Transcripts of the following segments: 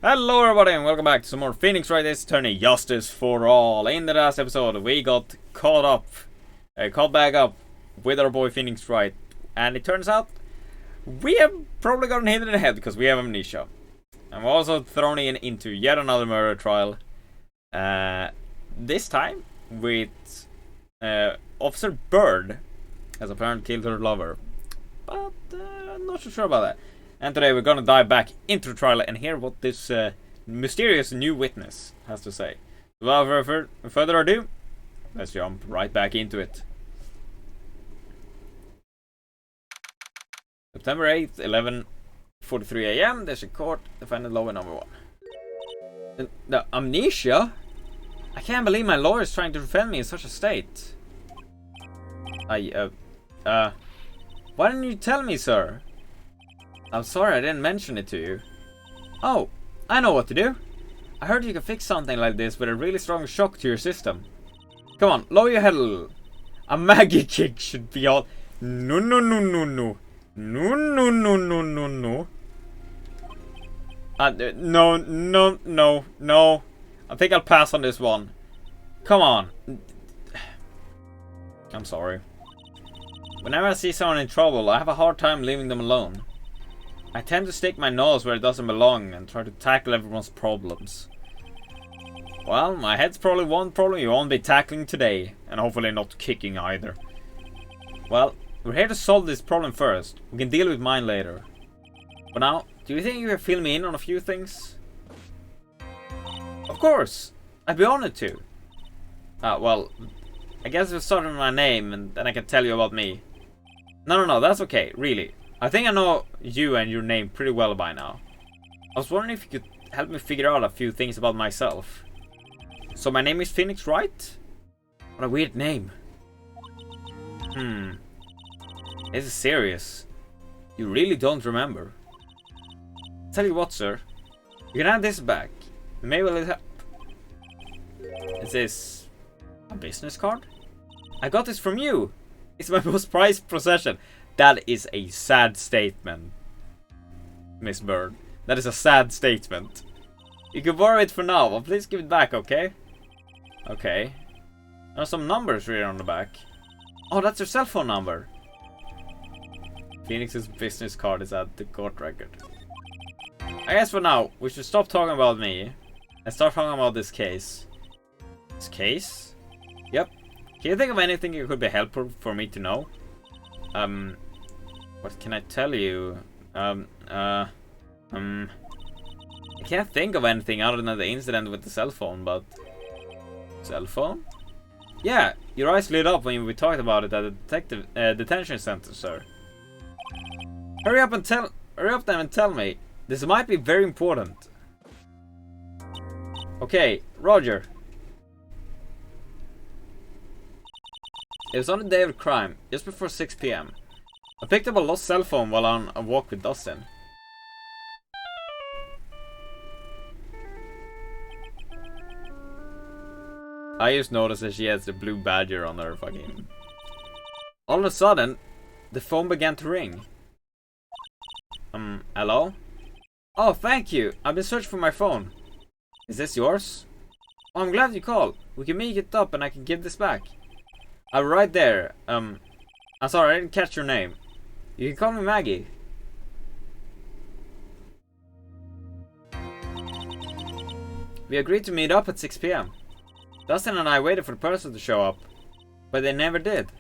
Hello everybody and welcome back to some more Phoenix Wright AAT Tourney Justice for All. In the last episode we got caught back up with our boy Phoenix Wright, and it turns out we have probably gotten hit in the head because we have amnesia. I'm also thrown into yet another murder trial, this time with Officer Bird has apparently killed her lover, but I'm not so sure about that. And today we're gonna dive back into the trial and hear what this mysterious new witness has to say. Without further ado, let's jump right back into it. September 8th, 11:43 AM, District Court, defendant lawyer number 1. The amnesia? I can't believe my lawyer is trying to defend me in such a state. Why didn't you tell me, sir? I'm sorry I didn't mention it to you. Oh, I know what to do. I heard you can fix something like this with a really strong shock to your system. Come on, lower your head a little. A Maggie kick should be all... No. No. No. I think I'll pass on this one. Come on. I'm sorry. Whenever I see someone in trouble, I have a hard time leaving them alone. I tend to stick my nose where it doesn't belong and try to tackle everyone's problems. Well, my head's probably one problem you won't be tackling today, and hopefully not kicking either. Well, we're here to solve this problem first. We can deal with mine later. But now, do you think you can fill me in on a few things? Of course! I'd be honored to. Well, I guess we'll start with my name and then I can tell you about me. No, that's okay, really. I think I know you and your name pretty well by now. I was wondering if you could help me figure out a few things about myself. So my name is Phoenix Wright? What a weird name. This is serious. You really don't remember. Tell you what, sir. You can have this back. Maybe it'll help. Is this a business card? I got this from you. It's my most prized possession. That is a sad statement, Miss Bird. That is a sad statement. You can borrow it for now, but please give it back, okay? Okay. There are some numbers written on the back. Oh, that's your cell phone number. Phoenix's business card is at the court record. I guess for now, we should stop talking about me and start talking about this case. This case? Yep. Can you think of anything that could be helpful for me to know? What can I tell you? I can't think of anything other than the incident with the cell phone, but... Cell phone? Yeah, your eyes lit up when we talked about it at the detention center, sir. Hurry up then and tell me. This might be very important. Okay, Roger. It was on the day of the crime, just before 6 PM. I picked up a lost cell phone while on a walk with Dustin. I just noticed that she has the blue badger on her fucking... All of a sudden, the phone began to ring. Hello? Oh, thank you. I've been searching for my phone. Is this yours? Oh, I'm glad you called. We can make it up and I can give this back. I'm right there. I'm sorry, I didn't catch your name. You can call me Maggie. We agreed to meet up at 6 PM. Dustin and I waited for the person to show up, but they never did.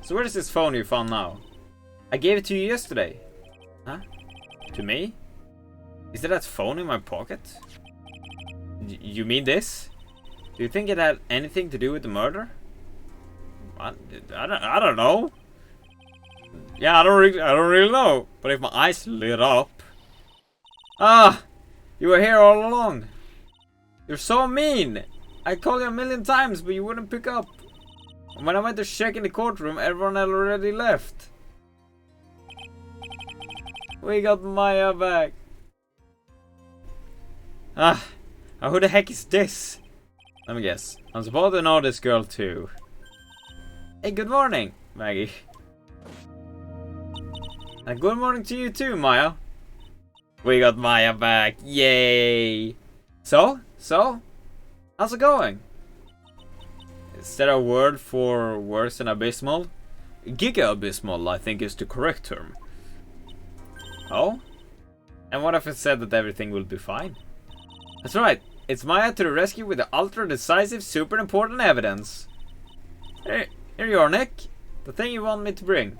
So where is this phone you found now? I gave it to you yesterday. Huh? To me? Is there that phone in my pocket? You mean this? Do you think it had anything to do with the murder? I don't know. Yeah, I don't really know. But if my eyes lit up. Ah, you were here all along. You're so mean. I called you a million times, but you wouldn't pick up. And when I went to check in the courtroom, everyone had already left. We got Maya back. Who the heck is this? Let me guess. I'm supposed to know this girl too. Hey, good morning, Maggie. And good morning to you too, Maya. We got Maya back. Yay! So, how's it going? Is there a word for worse than abysmal? Giga abysmal, I think, is the correct term. Oh? And what if it said that everything will be fine? That's right. It's Maya to the rescue with the ultra decisive, super important evidence. Here you are, Nick. The thing you want me to bring.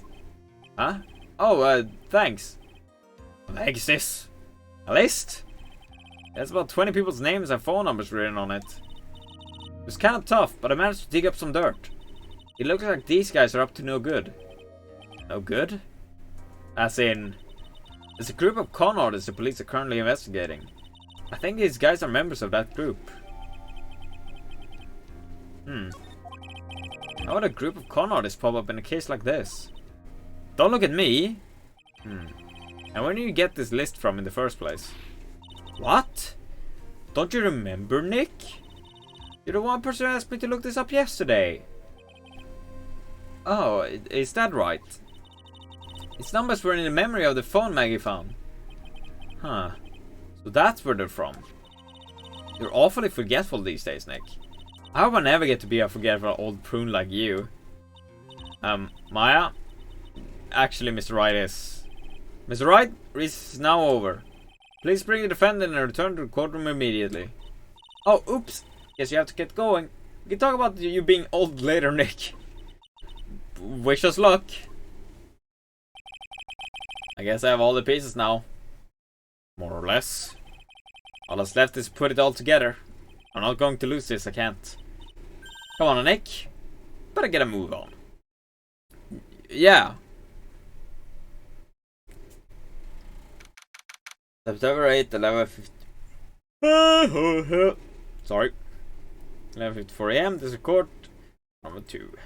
Huh? Oh, thanks. What the heck is this? A list? There's about 20 people's names and phone numbers written on it. It was kind of tough, but I managed to dig up some dirt. It looks like these guys are up to no good. No good? As in, there's a group of con artists the police are currently investigating. I think these guys are members of that group. How would a group of con artists pop up in a case like this? Don't look at me! And where did you get this list from in the first place? What? Don't you remember, Nick? You're the one person who asked me to look this up yesterday. Oh, is that right? Its numbers were in the memory of the phone Maggie found. Huh. So that's where they're from. You're awfully forgetful these days, Nick. I hope I never get to be a forgetful old prune like you. Maya? Actually, Mr. Wright is... Mr. Wright, recess is now over. Please bring the defendant and return to the courtroom immediately. Oh, oops. Guess you have to get going. We can talk about you being old later, Nick. Wish us luck. I guess I have all the pieces now. More or less. All that's left is put it all together. I'm not going to lose this, I can't. Come on, Nick. Better get a move on. Yeah. September 8th, 11:50. Sorry. 11:54 AM. This is court number 2.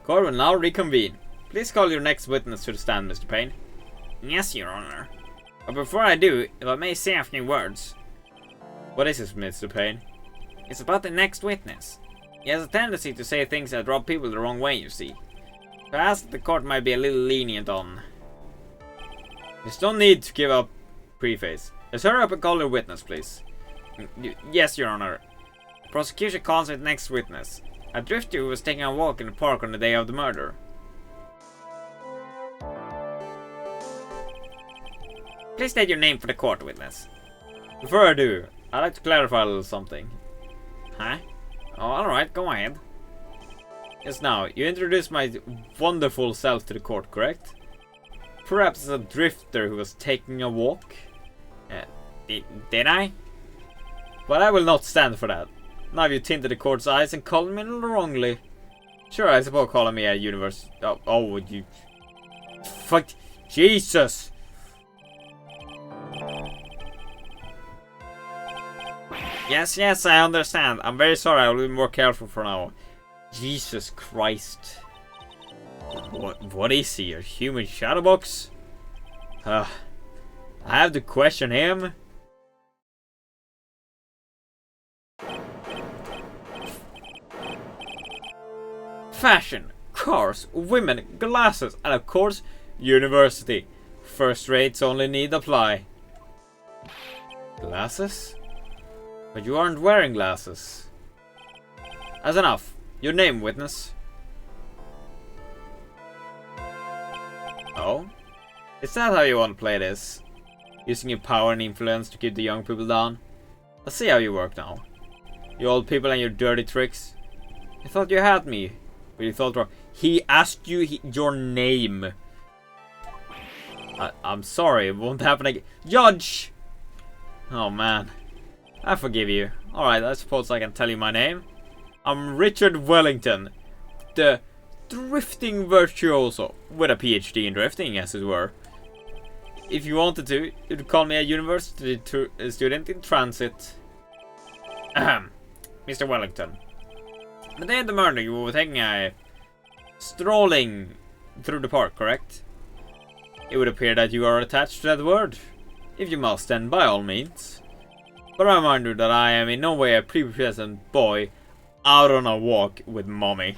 Court will now reconvene. Please call your next witness to the stand, Mr. Payne. Yes, Your Honor. But before I do, if I may say a few words. What is this, Mr. Payne? It's about the next witness. He has a tendency to say things that rub people the wrong way, you see. So I ask that the court might be a little lenient on. There's no need to give up preface. Just hurry up and call your witness, please. Yes, Your Honor. The prosecution calls its next witness. A drifter who was taking a walk in the park on the day of the murder. Please state your name for the court, witness. Before I do, I'd like to clarify a little something. Huh? Oh, alright, go ahead. Yes, now, you introduced my wonderful self to the court, correct? Perhaps as a drifter who was taking a walk? Did I? But I will not stand for that. Now you tinted the court's eyes and called me wrongly. Sure, I suppose calling me a universe... Oh, you... Fuck... Jesus! Yes, I understand. I'm very sorry, I will be more careful for now. Jesus Christ. What is he? A human shadowbox? I have to question him. Fashion, cars, women, glasses, and of course, university. First rates only need apply. Glasses? But you aren't wearing glasses. That's enough. Your name, witness. Oh? Is that how you want to play this? Using your power and influence to keep the young people down? Let's see how you work now. You old people and your dirty tricks. You thought you had me. But you thought wrong. He asked you your name. I'm sorry, it won't happen again. Judge! Oh man. I forgive you. Alright, I suppose I can tell you my name. I'm Richard Wellington. The drifting virtuoso. With a PhD in drifting, as it were. If you wanted to, you'd call me a university student in transit. Ahem. Mr. Wellington. The day of the murder, you were taking a strolling through the park, correct? It would appear that you are attached to that word. If you must, then by all means. But I remind you that I am in no way a prepubescent boy out on a walk with mommy.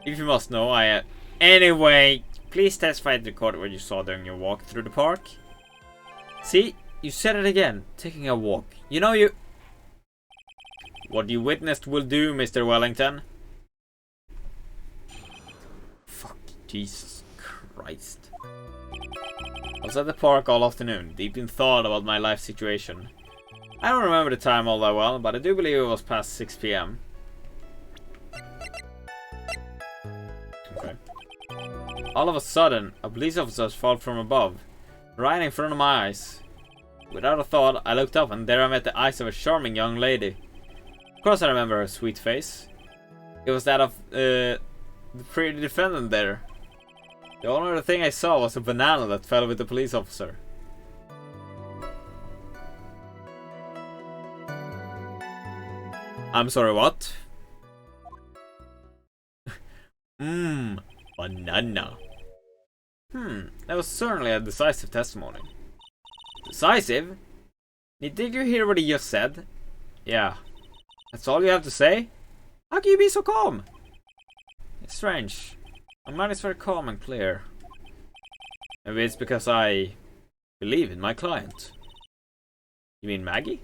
If you must know, anyway, please testify to the court what you saw during your walk through the park? See? You said it again. Taking a walk. You know you... What you witnessed will do, Mr. Wellington. Fuck. Jesus Christ. I was at the park all afternoon, deep in thought about my life situation. I don't remember the time all that well, but I do believe it was past 6 PM. Okay. All of a sudden, a police officer fell from above, right in front of my eyes. Without a thought, I looked up and there I met the eyes of a charming young lady. Of course I remember her sweet face. It was that of the pretty defendant there. The only other thing I saw was a banana that fell with the police officer. I'm sorry, what? Banana. That was certainly a decisive testimony. Decisive? Did you hear what he just said? Yeah. That's all you have to say? How can you be so calm? It's strange. My mind is very calm and clear. Maybe it's because I believe in my client. You mean Maggie?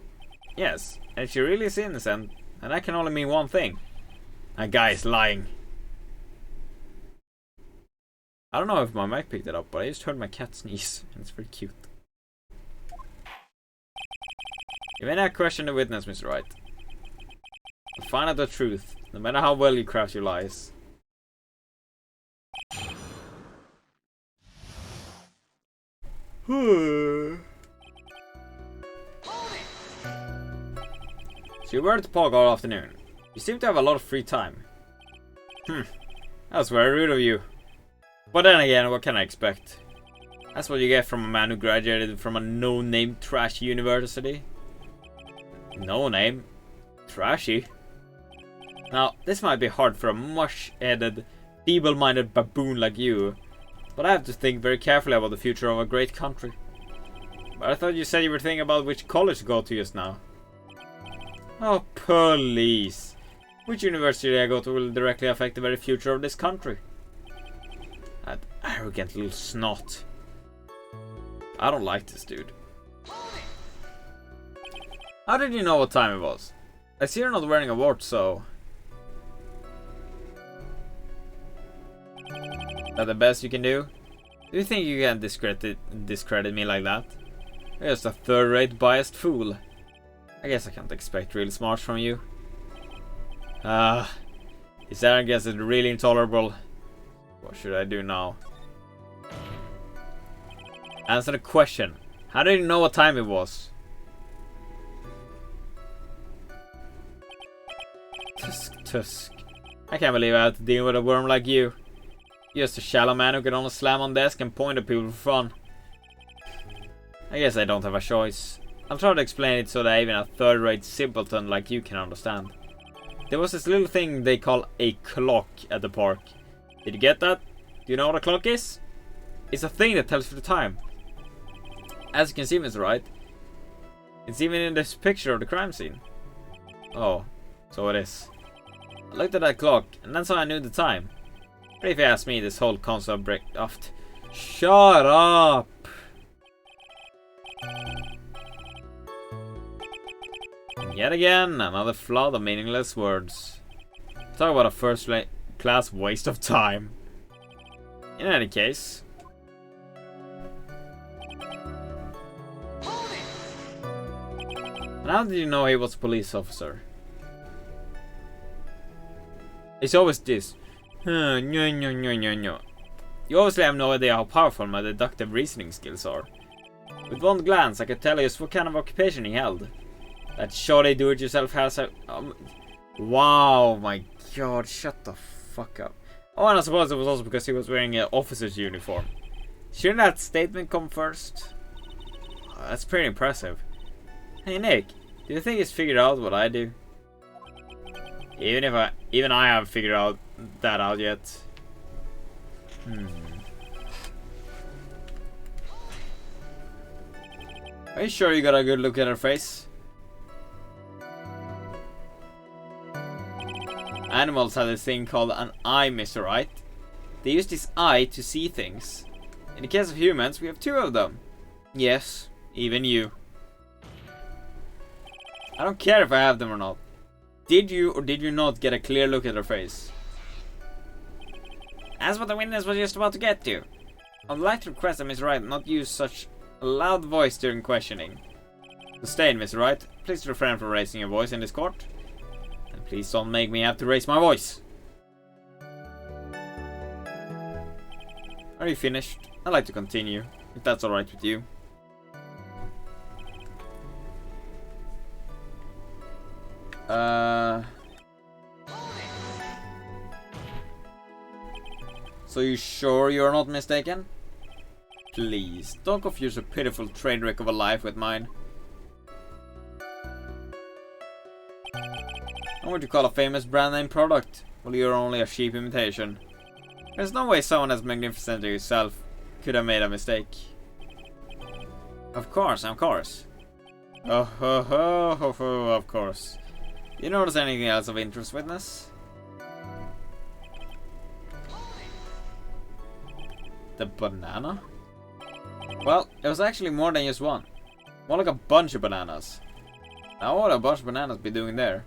Yes, and she really is innocent, and that can only mean one thing. That guy is lying. I don't know if my mic picked it up, but I just heard my cat sneeze, and it's very cute. You may not question the witness, Mr. Wright. But find out the truth, no matter how well you craft your lies. So you were at the park all afternoon. You seem to have a lot of free time. That's very rude of you. But then again, what can I expect? That's what you get from a man who graduated from a no-name trashy university. No name? Trashy? Now, this might be hard for a mush-headed, feeble-minded baboon like you, but I have to think very carefully about the future of a great country. But I thought you said you were thinking about which college to go to just now. Oh, please. Which university I go to will directly affect the very future of this country. That arrogant little snot. I don't like this dude. How did you know what time it was? I see you're not wearing a watch, so... Is that the best you can do? Do you think you can discredit me like that? You're just a third-rate biased fool. I guess I can't expect real smarts from you. His arrogance is really intolerable. What should I do now? Answer the question. How did you know what time it was? Tusk. I can't believe I have to deal with a worm like you. You're just a shallow man who can only slam on desk and point at people for fun. I guess I don't have a choice. I'll try to explain it so that even a third-rate simpleton like you can understand. There was this little thing they call a clock at the park. Did you get that? Do you know what a clock is? It's a thing that tells you the time. As you can see, Mr. Wright, it's even in this picture of the crime scene. Oh, so it is. I looked at that clock, and that's how I knew the time. But if you ask me, this whole concept break off. Shut up! And yet again, another flood of meaningless words. Talk about a first-class waste of time. In any case... And how did you know he was a police officer? It's always this. No. You obviously have no idea how powerful my deductive reasoning skills are. With one glance, I could tell you what kind of occupation he held. That shoddy do-it-yourself has a... wow, my god, shut the fuck up. Oh, and I suppose it was also because he was wearing an officer's uniform. Shouldn't that statement come first? Oh, that's pretty impressive. Hey Nick, do you think he's figured out what I do? Even I haven't figured that out yet. Are you sure you got a good look at her face? Animals have this thing called an eye, Mr. Wright. They use this eye to see things. In the case of humans, we have two of them. Yes, even you. I don't care if I have them or not. Did you or did you not get a clear look at her face? That's what the witness was just about to get to. I would like to request that Miss Wright not use such a loud voice during questioning. Sustain, Miss Wright. Please refrain from raising your voice in this court. And please don't make me have to raise my voice. Are you finished? I'd like to continue, if that's alright with you. So you sure you're not mistaken? Please, don't confuse a pitiful train wreck of a life with mine. And what you call a famous brand name product? Well, you're only a cheap imitation. There's no way someone as magnificent as yourself could have made a mistake. Of course, of course. Oh, ho, ho, ho, ho, of course. Do you notice anything else of interest, witness? The banana? Well, it was actually more than just one. More like a bunch of bananas. Now what would a bunch of bananas be doing there?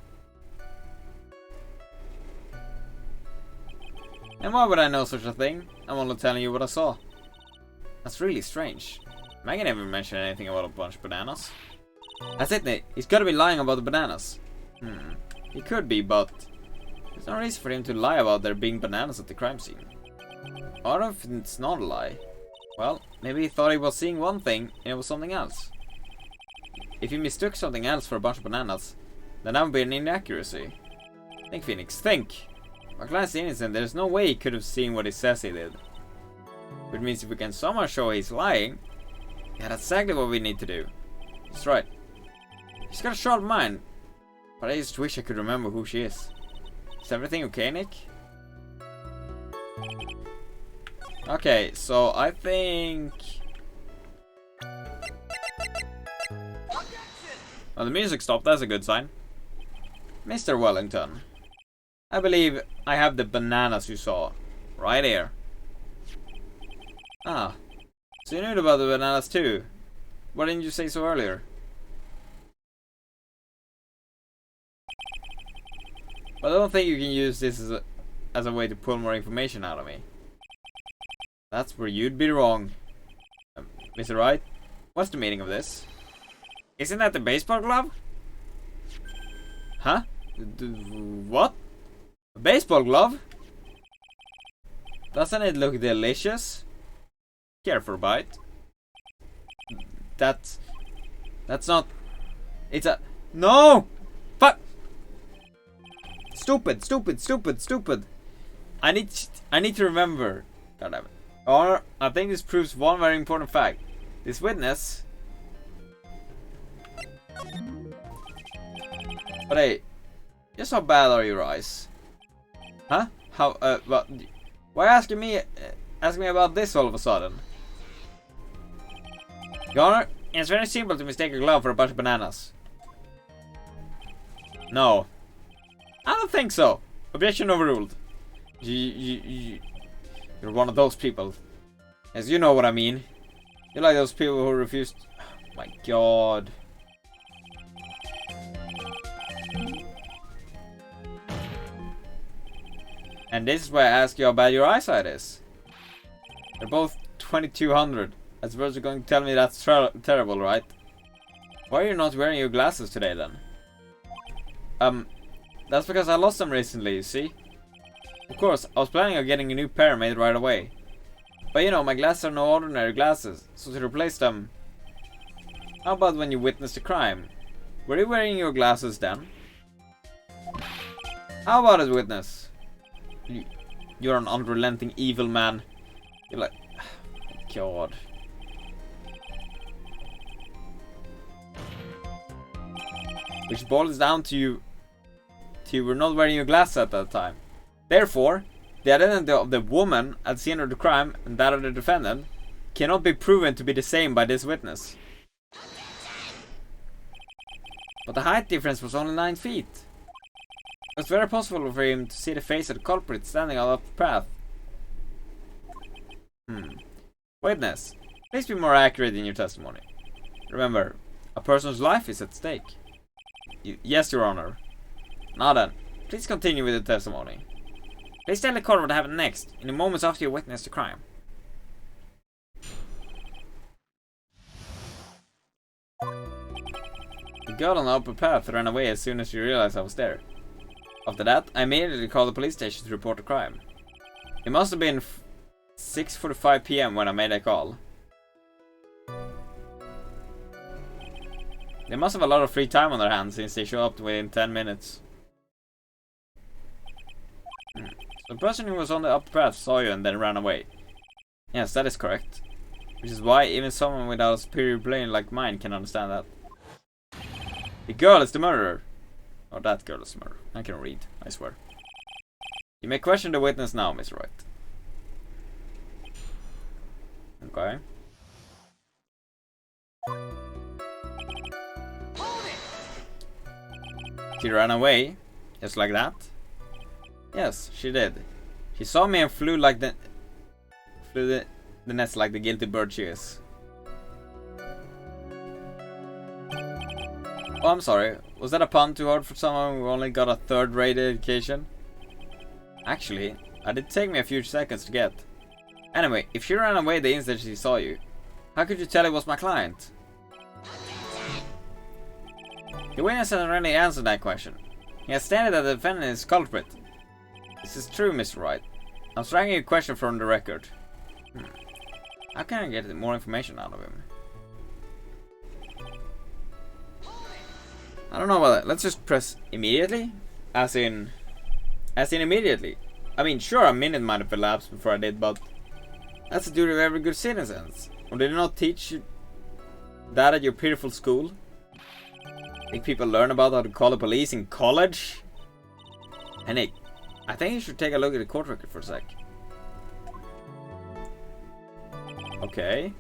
And why would I know such a thing? I'm only telling you what I saw. That's really strange. Maggie never mentioned anything about a bunch of bananas. That's it, Nate. He's gotta be lying about the bananas. He could be, but there's no reason for him to lie about there being bananas at the crime scene. Or if it's not a lie. Well, maybe he thought he was seeing one thing and it was something else. If he mistook something else for a bunch of bananas, then that would be an inaccuracy. Think, Phoenix, think. My client's innocent, there's no way he could have seen what he says he did. Which means if we can somehow show he's lying, yeah, that's exactly what we need to do. That's right. She's got a sharp mind, but I just wish I could remember who she is. Is everything okay, Nick? Okay, so I think... Well, the music stopped, that's a good sign. Mr. Wellington, I believe I have the bananas you saw. Right here. Ah, so you knew about the bananas too. Why didn't you say so earlier? But I don't think you can use this as a way to pull more information out of me. That's where you'd be wrong. Mr. Wright, what's the meaning of this? Isn't that the baseball glove? Huh? What? A baseball glove? Doesn't it look delicious? Care for a bite? That's not... It's a... No! Fuck! Stupid, stupid, stupid, stupid. I need to remember. God damn it. Or, I think this proves one very important fact. This witness... But hey, just how bad are your eyes? Huh? How, but... Why asking me about this all of a sudden? Your Honor, it's very simple to mistake a glove for a bunch of bananas. No. I don't think so. Objection overruled. You're one of those people. As you know what I mean. You're like those people who refused... Oh my god. And this is why I ask you how bad your eyesight is. They're both 2200. I suppose you're going to tell me that's terrible, right? Why are you not wearing your glasses today then? That's because I lost them recently, you see? Of course, I was planning on getting a new pair made right away. But you know, my glasses are no ordinary glasses, so to replace them... How about when you witnessed a crime? Were you wearing your glasses then? How about it, witness? You're an unrelenting evil man. You're like... God. Which boils down to you were not wearing your glasses at that time. Therefore, the identity of the woman at the scene of the crime and that of the defendant cannot be proven to be the same by this witness. But the height difference was only 9 feet. It was very possible for him to see the face of the culprit standing on the path. Witness, please be more accurate in your testimony. Remember, a person's life is at stake. Yes, Your Honor. Now then, please continue with the testimony. Please tell the court what happened next, in the moments after you witnessed the crime. The girl on the upper path ran away as soon as she realized I was there. After that, I immediately called the police station to report the crime. It must have been 6:45 PM when I made that call. They must have a lot of free time on their hands since they show up within 10 minutes. The person who was on the upper path saw you and then ran away. Yes, that is correct. Which is why even someone without a superior brain like mine can understand that. The girl is the murderer. Oh, that girl is the murderer. I can read, I swear. You may question the witness now, Mr. Wright. Okay. She ran away, just like that? Yes, she did. She saw me and flew the nest like the guilty bird she is. Oh, I'm sorry. Was that a pun too hard for someone who only got a third-rate education? Actually, it did take me a few seconds to get. Anyway, if she ran away the instant she saw you, how could you tell it was my client? The witness hasn't really answered that question. He has stated that the defendant is culprit. This is true, Mr. Wright. I'm striking a question from the record. How can I get more information out of him? I don't know about that. Let's just press immediately? As in immediately. I mean, sure, a minute might have elapsed before I did, but that's the duty of every good citizen. Or did they not teach you that at your pitiful school? Think people learn about how to call the police in college? And Nick, I think you should take a look at the court record for a sec. Okay.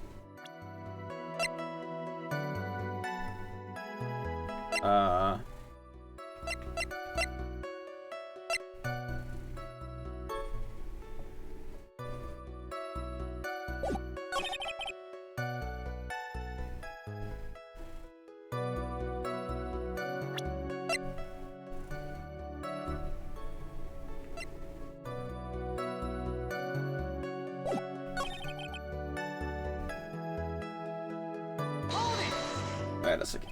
Wait a second.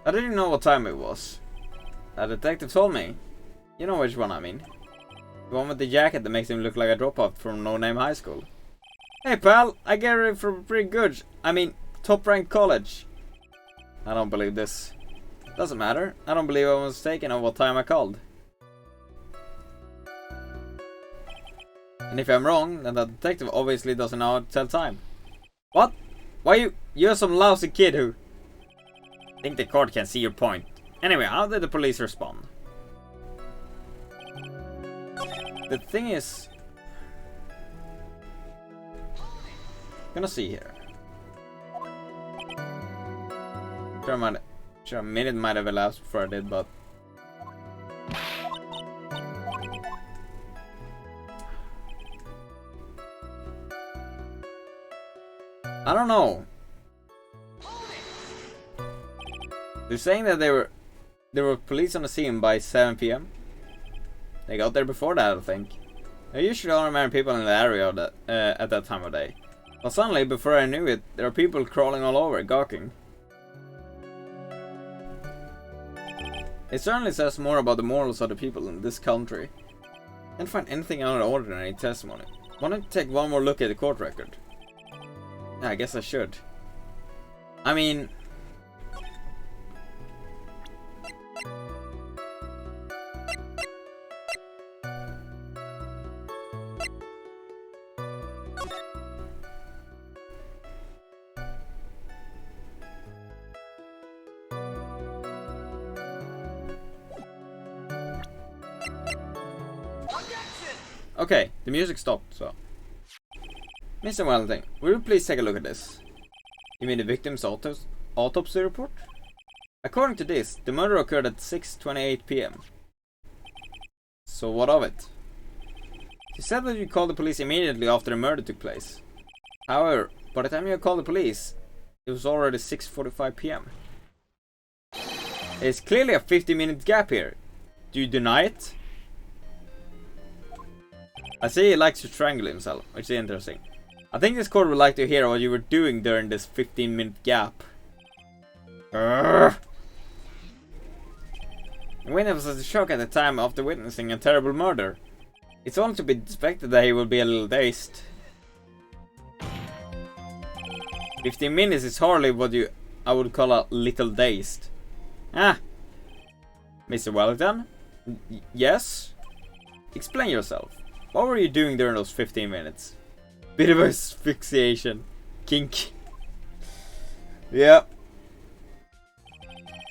I didn't know what time it was. A detective told me. You know which one I mean. The one with the jacket that makes him look like a dropout from no-name high school. Hey pal, I graduated from pretty good, top-ranked college. I don't believe this. Doesn't matter. I don't believe I was mistaken on what time I called. And if I'm wrong, then the detective obviously doesn't know how to tell time. What? Why you're some lousy kid who... I think the court can see your point. Anyway, how did the police respond? The thing is... Gonna see here. Sure, a minute might have elapsed before I did, but... I don't know. They're saying that there were police on the scene by 7 PM. They got there before that, I think. There usually aren't many people in the area at that time of day. But suddenly, before I knew it, there are people crawling all over, gawking. It certainly says more about the morals of the people in this country. Can't find anything out of ordinary testimony. Why don't you take one more look at the court record? Yeah, I guess I should. I mean... Okay, the music stopped, so... Mr. Wellington, will you please take a look at this? You mean the victim's autopsy report? According to this, the murder occurred at 6:28 PM. So what of it? You said that you called the police immediately after the murder took place. However, by the time you called the police, it was already 6:45 p.m. There's clearly a 50-minute gap here. Do you deny it? I say he likes to strangle himself, which is interesting. I think this court would like to hear what you were doing during this 15-minute gap. Urgh. The witness was in shock at the time after witnessing a terrible murder. It's only to be expected that he will be a little dazed. 15 minutes is hardly what I would call a little dazed. Ah, Mr. Wellington? Yes? Explain yourself. What were you doing during those 15 minutes? Bit of asphyxiation. Kink. Yeah.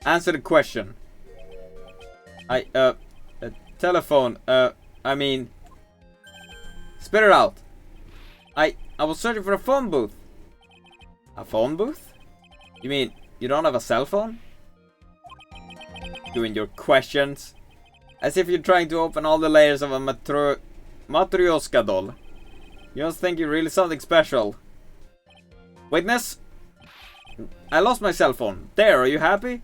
Answer the question. Telephone, I mean... Spit it out. I was searching for a phone booth. A phone booth? You mean, you don't have a cell phone? Doing your questions. As if you're trying to open all the layers of a Matryoshka doll. You must think you're really something special. Witness? I lost my cell phone. There, are you happy?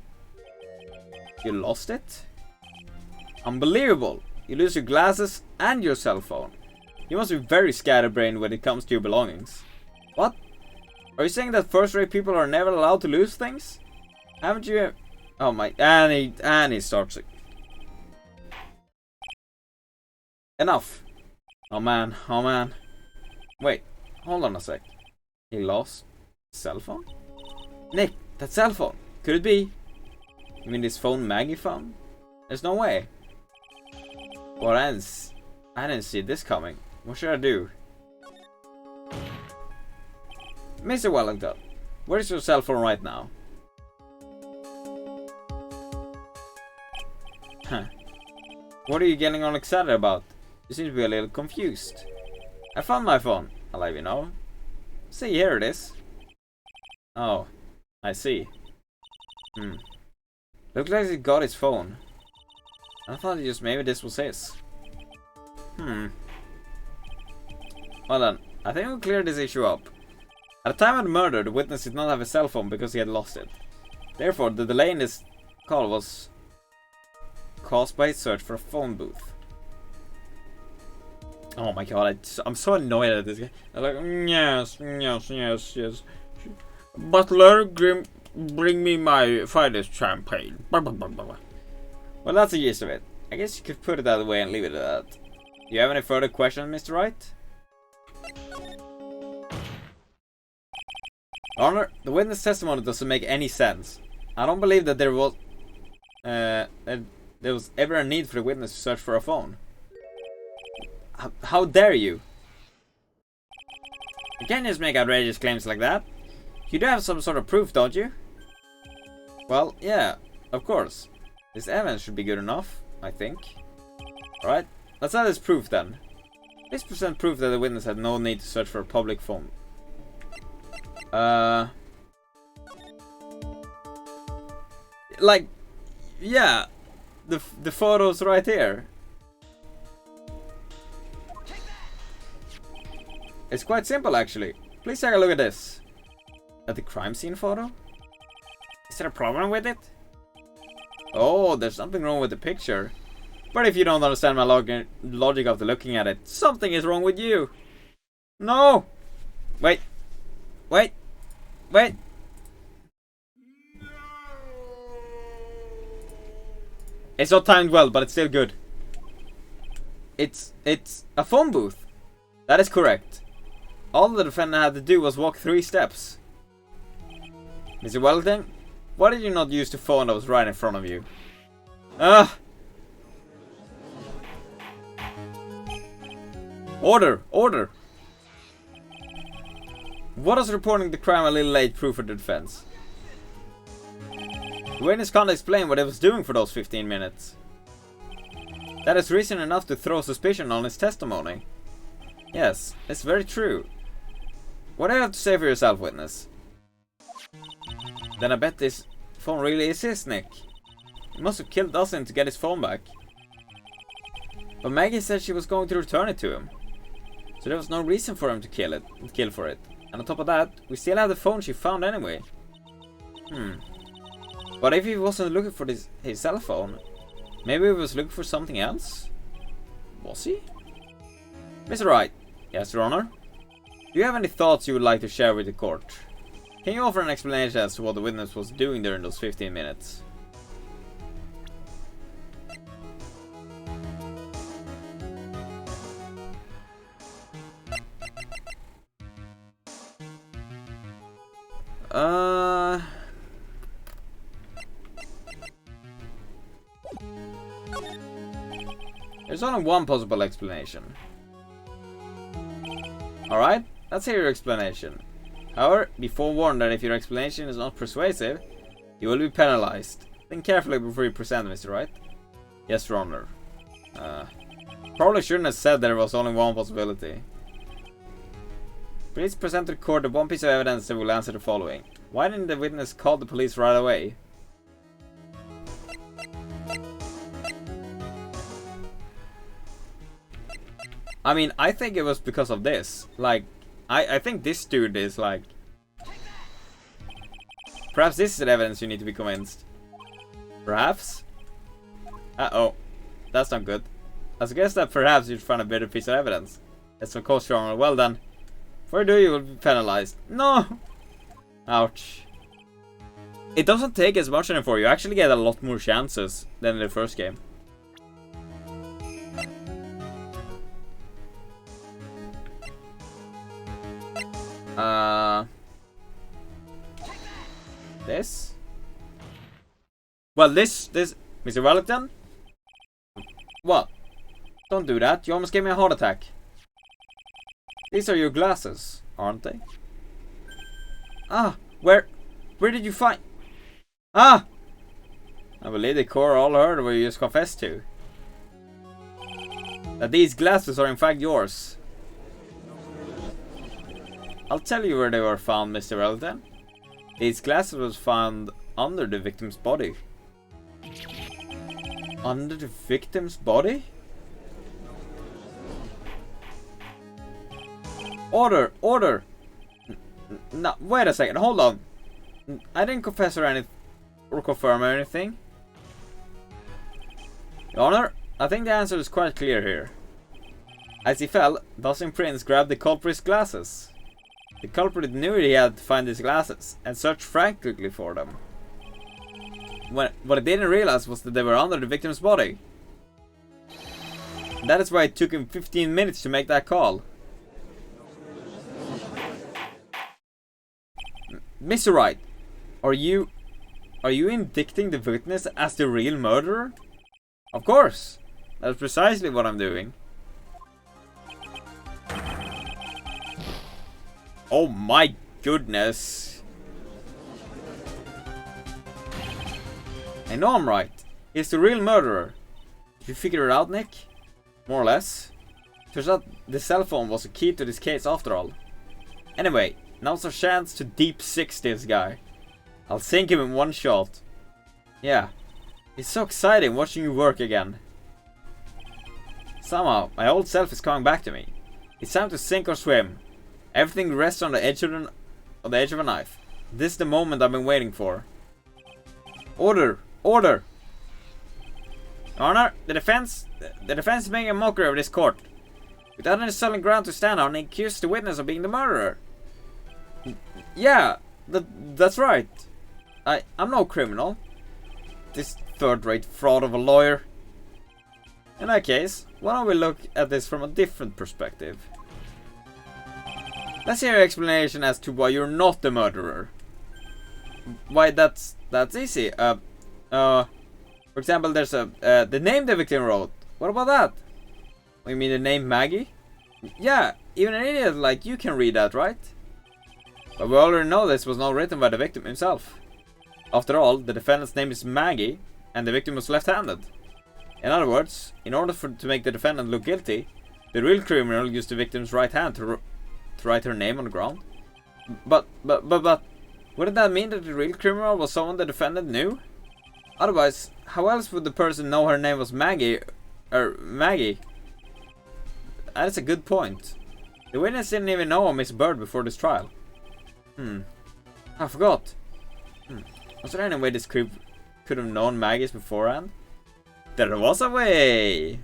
You lost it? Unbelievable. You lose your glasses and your cell phone. You must be very scatterbrained when it comes to your belongings. What? Are you saying that first-rate people are never allowed to lose things? Haven't you... Oh my... And he starts it. Enough. Oh man, oh man. Wait, hold on a sec. He lost his cell phone? Nick, that cell phone. Could it be? You mean this phone Maggie found? There's no way. Well, I didn't see this coming. What should I do? Mr. Wellington, where's your cell phone right now? Huh. What are you getting all excited about? You seem to be a little confused. I found my phone. I'll let you know. See, here it is. Oh, I see. Looks like he got his phone. I thought just maybe this was his. Well then, I think we'll clear this issue up. At the time of the murder, the witness did not have a cell phone because he had lost it. Therefore, the delay in this call was caused by his search for a phone booth. Oh my god, I'm so annoyed at this guy. I'm like, yes. Butler, bring me my finest champagne. Well, that's the gist of it. I guess you could put it that way and leave it at that. Do you have any further questions, Mr. Wright? Honor, the witness testimony doesn't make any sense. I don't believe that there was ever a need for the witness to search for a phone. How dare you? You can't just make outrageous claims like that. You do have some sort of proof, don't you? Well, yeah, of course. This evidence should be good enough, I think. Alright, let's add this proof then. Please present proof that the witness had no need to search for a public phone. Like, yeah, the photos right here. It's quite simple, actually. Please take a look at this. At the crime scene photo? Is there a problem with it? Oh, there's something wrong with the picture. But if you don't understand my logic after looking at it, something is wrong with you. No! Wait. Wait. Wait. It's not timed well, but it's still good. It's a phone booth. That is correct. All the defendant had to do was walk 3 steps. Mr. Wellington, why did you not use the phone that was right in front of you? Order! Order! What does reporting the crime a little late prove for the defense? The witness can't explain what he was doing for those 15 minutes. That is reason enough to throw suspicion on his testimony. Yes, it's very true. What do you have to say for yourself, witness? Then I bet this phone really is his, Nick. He must have killed Dustin to get his phone back. But Maggie said she was going to return it to him. So there was no reason for him to kill for it. And on top of that, we still have the phone she found anyway. But if he wasn't looking for his cell phone, maybe he was looking for something else? Was he? Mr. Wright. Yes, Your Honor? Do you have any thoughts you would like to share with the court? Can you offer an explanation as to what the witness was doing during those 15 minutes? There's only one possible explanation. Alright, let's hear your explanation. However, be forewarned that if your explanation is not persuasive, you will be penalized. Think carefully before you present, Mr. Wright. Yes, Your Honor. Probably shouldn't have said there was only one possibility. Please present to the court the one piece of evidence that will answer the following. Why didn't the witness call the police right away? I mean, I think it was because of this. Like, I think this dude is like... Perhaps this is the evidence you need to be convinced. Perhaps? Uh-oh. That's not good. I suggest that perhaps you should find a better piece of evidence. That's of course, Your Honor. Well done. Before you do, you will be penalized. No! Ouch. It doesn't take as much anymore. You actually get a lot more chances than in the first game. This? Well, this, Mr. Wellington? What? Don't do that. You almost gave me a heart attack. These are your glasses, aren't they? Ah, where did you find? Ah! I believe the court all heard what you just confessed to. That these glasses are in fact yours. I'll tell you where they were found, Mr. Wellington. These glasses was found under the victim's body. Under the victim's body? Order! Order! No, wait a second, hold on. I didn't confess or confirm anything. Your Honor, I think the answer is quite clear here. As he fell, Dustin Prince grabbed the culprit's glasses. The culprit knew he had to find his glasses and searched frantically for them. What he didn't realize was that they were under the victim's body. That is why it took him 15 minutes to make that call. Mr. Wright, are you indicting the witness as the real murderer? Of course. That's precisely what I'm doing. Oh my goodness. I know I'm right. He's the real murderer. Did you figure it out, Nick? More or less. Turns out the cell phone was the key to this case after all. Anyway, now's our chance to deep six this guy. I'll sink him in one shot. Yeah. It's so exciting watching you work again. Somehow, my old self is coming back to me. It's time to sink or swim. Everything rests on the edge of a knife. This is the moment I've been waiting for. Order! Order! Your Honor, the defense is making a mockery of this court. Without any solid ground to stand on, they accuse the witness of being the murderer. Yeah, that's right. I'm no criminal. This third-rate fraud of a lawyer. In that case, why don't we look at this from a different perspective? Let's hear your explanation as to why you're not the murderer. Why, that's easy. For example, there's the name the victim wrote. What about that? You mean the name Maggie? Yeah, even an idiot like you can read that, right? But we already know this was not written by the victim himself. After all, the defendant's name is Maggie, and the victim was left-handed. In other words, in order to make the defendant look guilty, the real criminal used the victim's right hand to write her name on the ground. But, wouldn't that mean that the real criminal was someone the defendant knew? Otherwise, how else would the person know her name was Maggie? Maggie? That is a good point. The witness didn't even know Miss Bird before this trial. I forgot. Was there any way this creep could have known Maggie's beforehand? There was a way!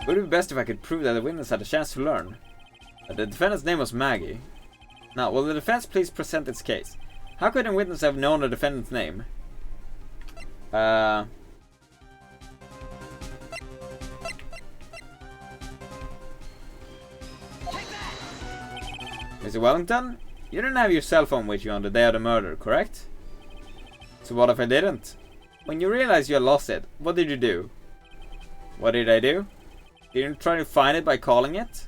Would it be best if I could prove that the witness had a chance to learn? That the defendant's name was Maggie. Now, will the defense please present its case? How could a witness have known the defendant's name? Mr. Wellington, you didn't have your cell phone with you on the day of the murder, correct? So what if I didn't? When you realized you had lost it, what did you do? What did I do? Didn't you try to find it by calling it?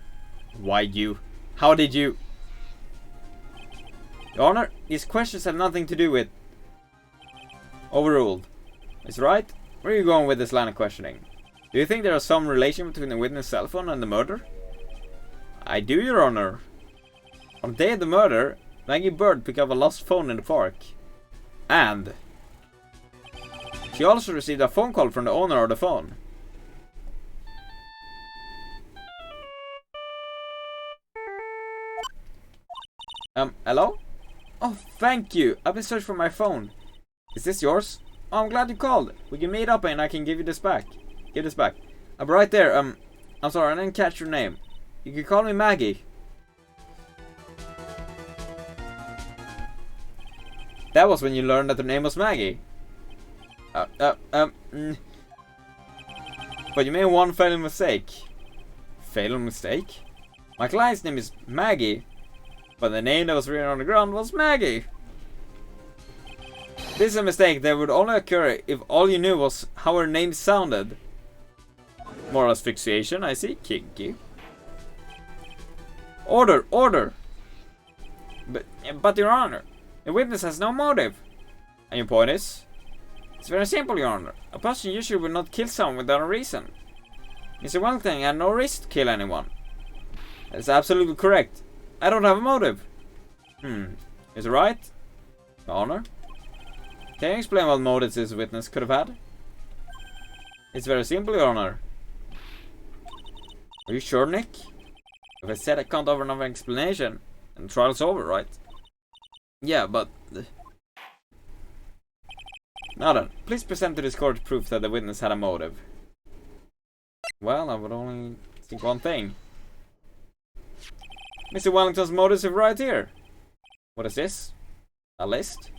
Why you? How did you? Your Honor, these questions have nothing to do with... Overruled. Is right? Where are you going with this line of questioning? Do you think there is some relation between the witness' cell phone and the murder? I do, Your Honor. On the day of the murder, Maggie Bird picked up a lost phone in the park. And she also received a phone call from the owner of the phone. Hello? Oh, thank you. I've been searching for my phone. Is this yours? Oh, I'm glad you called. We can meet up and I can give you this back. Give this back. I'm right there. I'm sorry, I didn't catch your name. You can call me Maggie. That was when you learned that her name was Maggie. But you made one fatal mistake. Fatal mistake? My client's name is Maggie, but the name that was written on the ground was Maggie. This is a mistake that would only occur if all you knew was how her name sounded. More or less fixation, I see. Kinky. Order! Order! But Your Honor, the witness has no motive. And your point is? It's very simple, Your Honor. A person usually would not kill someone without a reason. Mr. Wellington had no reason to kill anyone. That's absolutely correct. I don't have a motive. Is it right? Your Honor? Can you explain what motives this witness could have had? It's very simple, Your Honor. Are you sure, Nick? If I said I can't offer another explanation, then the trial's over, right? Yeah, but... Now then, please present to this court proof that the witness had a motive. Well, I would only think one thing. Mr. Wellington's motives are right here. What is this? A list?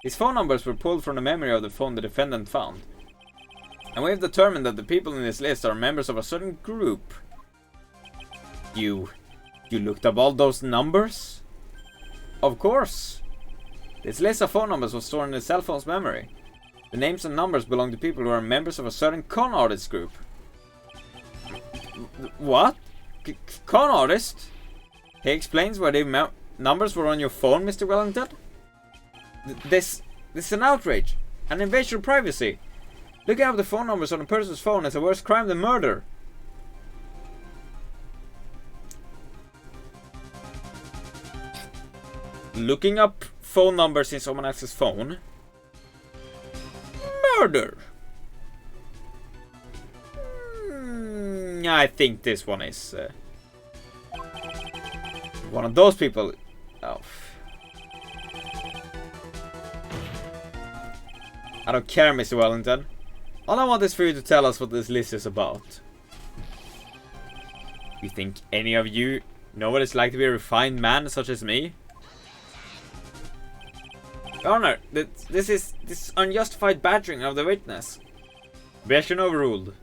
His phone numbers were pulled from the memory of the phone the defendant found. And we have determined that the people in this list are members of a certain group. You looked up all those numbers? Of course. This list of phone numbers was stored in the cell phone's memory. The names and numbers belong to people who are members of a certain con artist group. What? Con artist? He explains why the numbers were on your phone, Mr. Wellington? This is an outrage. An invasion of privacy. Looking up the phone numbers on a person's phone is a worse crime than murder. Looking up phone numbers in someone else's phone? Murder! I think this one is one of those people. Oh. I don't care, Mr. Wellington. All I want is for you to tell us what this list is about. You think any of you know what it's like to be a refined man such as me? Your Honor, this is unjustified badgering of the witness. Objection overruled.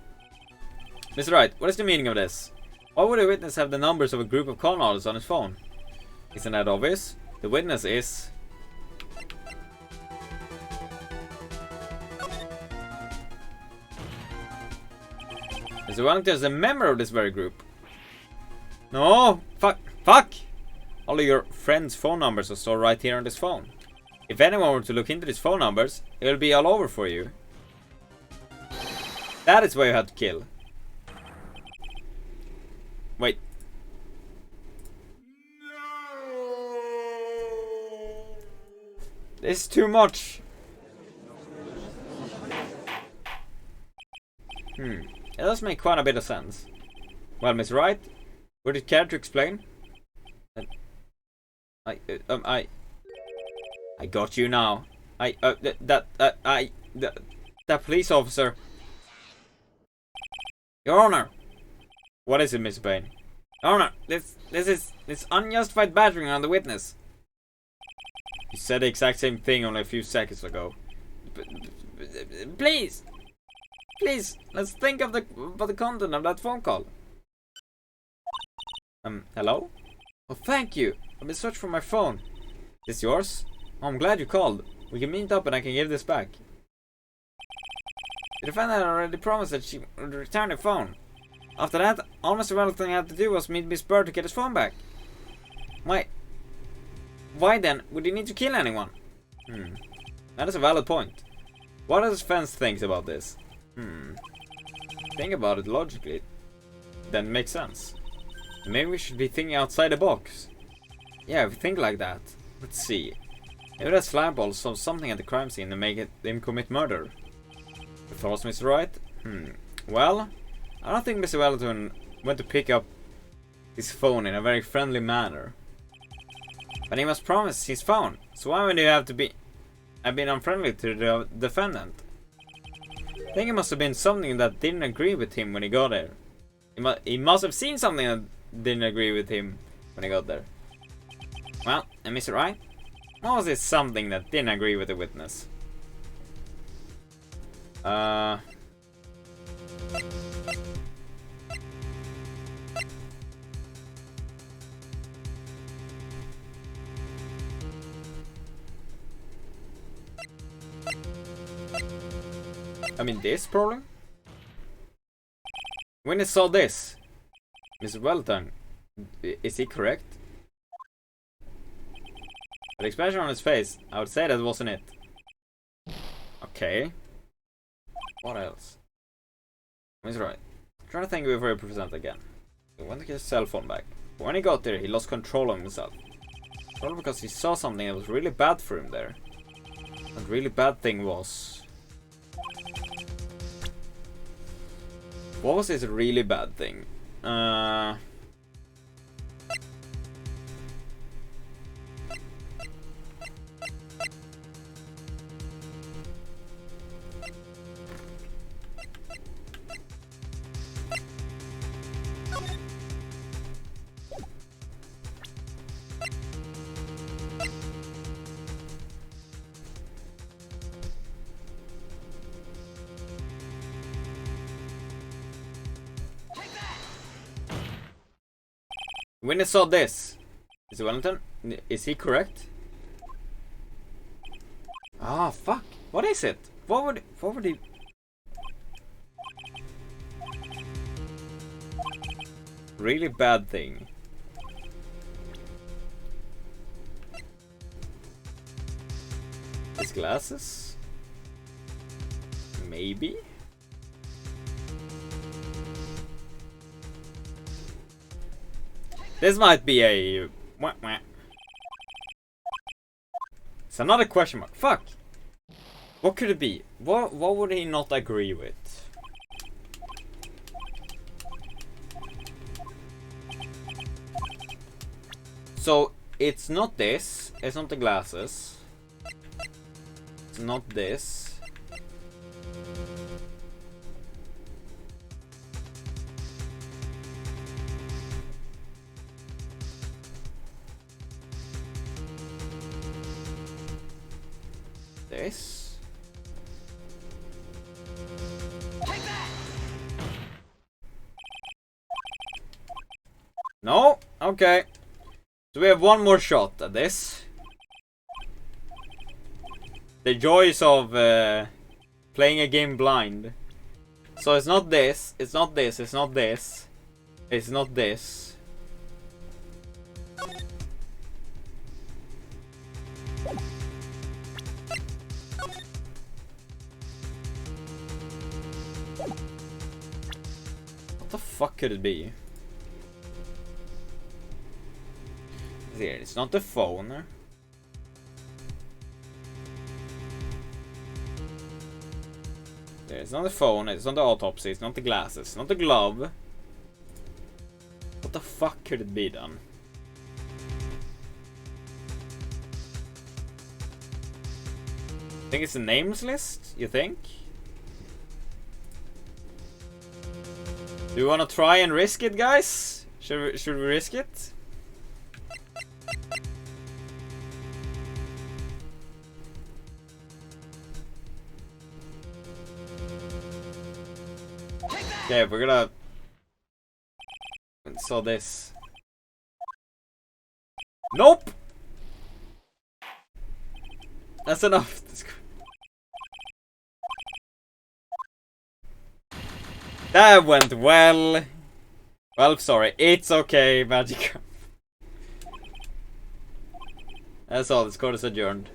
Mr. Wright, what is the meaning of this? Why would a witness have the numbers of a group of con artists on his phone? Isn't that obvious? The witness is... Mr. Wellington is a member of this very group. No! Fuck! All of your friends' phone numbers are stored right here on this phone. If anyone were to look into these phone numbers, it will be all over for you. That is why you had to kill. Wait. This is too much. It does make quite a bit of sense. Well, Miss Wright, would you care to explain? I got you now. That police officer. Your Honor. What is it, Mr. Payne? Your Honor, this is unjustified battering on the witness. You said the exact same thing only a few seconds ago. Please, let's think of the content of that phone call. Hello? Oh, thank you. I've been searching for my phone. Is this yours? Oh, I'm glad you called. We can meet up and I can give this back. The defendant already promised that she would return the phone. After that, all Mr. Wellington had to do was meet Miss Bird to get his phone back. Why then would he need to kill anyone? That is a valid point. What does the defense think about this? Think about it logically. Then it makes sense. Maybe we should be thinking outside the box. Yeah, if we think like that. Let's see. Maybe that Slagball saw something at the crime scene to make him commit murder. Your thoughts, Mr. Wright? Well, I don't think Mr. Wellington went to pick up his phone in a very friendly manner. But he must promise his phone. So why would he have been unfriendly to the defendant? I think it must have been something that didn't agree with him when he got there. He must have seen something that didn't agree with him when he got there. Well, and Mr. Wright? What was this something that didn't agree with the witness? I mean, this problem? When he saw this, Mr. Wellington, is he correct? The expression on his face, I would say that wasn't it. Okay. What else? Mr. Wright, trying to think before I present again. He went to get his cell phone back. But when he got there, he lost control of himself. Probably because he saw something that was really bad for him there. And the really bad thing was... What was this really bad thing? When he saw this, Mr. Wellington, is he correct? Ah, fuck. What is it? What would he... Really bad thing. His glasses? Maybe? This might be a... It's another question mark. Fuck! What could it be? What would he not agree with? So, it's not this. It's not the glasses. It's not this. This. No? Okay. So we have one more shot at this. The joys of playing a game blind. So it's not this, it's not this, it's not this. It's not this. What the fuck could it be? There, it's not the phone. There, it's not the phone, it's not the autopsy, it's not the glasses, it's not the glove. What the fuck could it be then? Think it's a names list, you think? Do you wanna try and risk it, guys? Should we risk it? Okay, we're gonna install this. Nope! That's enough. That went well. Well, sorry. It's okay, Magic. That's all. This court is adjourned.